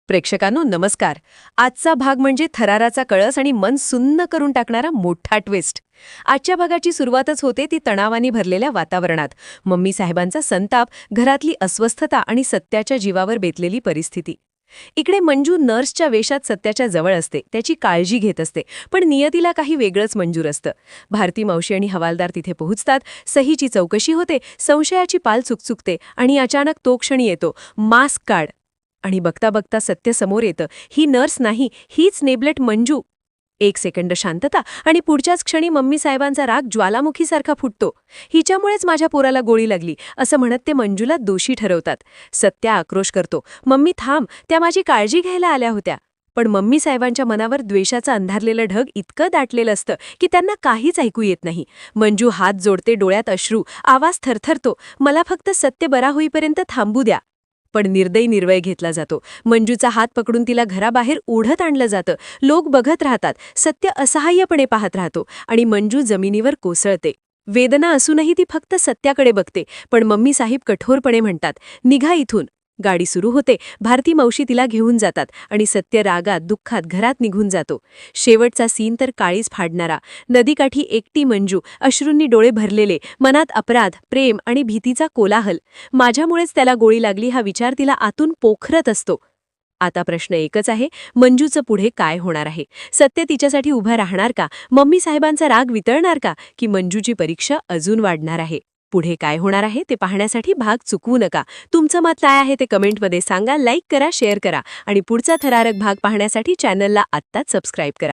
प्रेक्षकांनो नमस्कार. आजचा भाग म्हणजे थराराचा कळस आणि मन सुन्न करून टाकणारा मोठा ट्विस्ट. आजच्या भागाची सुरुवातच होते ती तणावाने भरलेल्या वातावरणात. मम्मी साहेबांचा संताप, घरातली अस्वस्थता आणि सत्याच्या जीवावर बेतलेली परिस्थिती. इकडे मंजू नर्सच्या वेशात सत्याच्या जवळ असते, त्याची काळजी घेत असते, पण नियतीला काही वेगळंच मंजूर असतं. भारती मावशी आणि हवालदार तिथे पोहोचतात, सहीची चौकशी होते, संशयाची पाल चुकचुकते आणि अचानक तो क्षण येतो, मास्क काढ. आणि बघता बघता सत्य समोर येतं, ही नर्स नाही, हीच नेबलेट मंजू. एक सेकंद शांतता आणि पुढच्याच क्षणी मम्मी साहेबांचा राग ज्वालामुखीसारखा फुटतो. हिच्यामुळेच माझ्या पोराला गोळी लागली असं म्हणत ते मंजूला दोषी ठरवतात. सत्या आक्रोश करतो, मम्मी थांब, त्या माझी काळजी घ्यायला आल्या होत्या. पण मम्मी साहेबांच्या मनावर द्वेषाचं अंधारलेलं ढग इतकं दाटलेलं असतं की त्यांना काहीच ऐकू येत नाही. मंजू हात जोडते, डोळ्यात अश्रू, आवाज थरथरतो, मला फक्त सत्य बरा होईपर्यंत थांबू द्या. पण निर्दयी निर्वय घेतला जातो. मंजूचा हात पकडून तिला घराबाहेर ओढत आणलं जातं. लोक बघत राहतात, सत्य असहाय्यपणे पाहत राहतो आणि मंजू जमिनीवर कोसळते. वेदना असूनही ती फक्त सत्याकडे बघते, पण मम्मी साहेब कठोरपणे म्हणतात, निघा इथून. गाडी सुरू होते, भारती मावशी तिला घेऊन जातात आणि सत्य रागात दुःखात घरात निघून जातो. शेवटचा सीन तर काळीच फाडणारा. नदीकाठी एकटी मंजू, अश्रूंनी डोळे भरलेले, मनात अपराध, प्रेम आणि भीतीचा कोलाहल. माझ्यामुळेच त्याला गोळी लागली हा विचार तिला आतून पोखरत असतो. आता प्रश्न एकच आहे, मंजूचं पुढे काय होणार आहे? सत्य तिच्यासाठी उभा राहणार का? मम्मी साहेबांचा राग वितळणार का? की मंजूची परीक्षा अजून वाढणार आहे? पुढे काय होणार आहे ते पाहण्यासाठी भाग चुकवू नका. तुमचं मत काय आहे ते कमेंटमध्ये सांगा, लाईक करा, शेअर करा आणि पुढचा थरारक भाग पाहण्यासाठी चॅनलला आत्ताच सबस्क्राईब करा.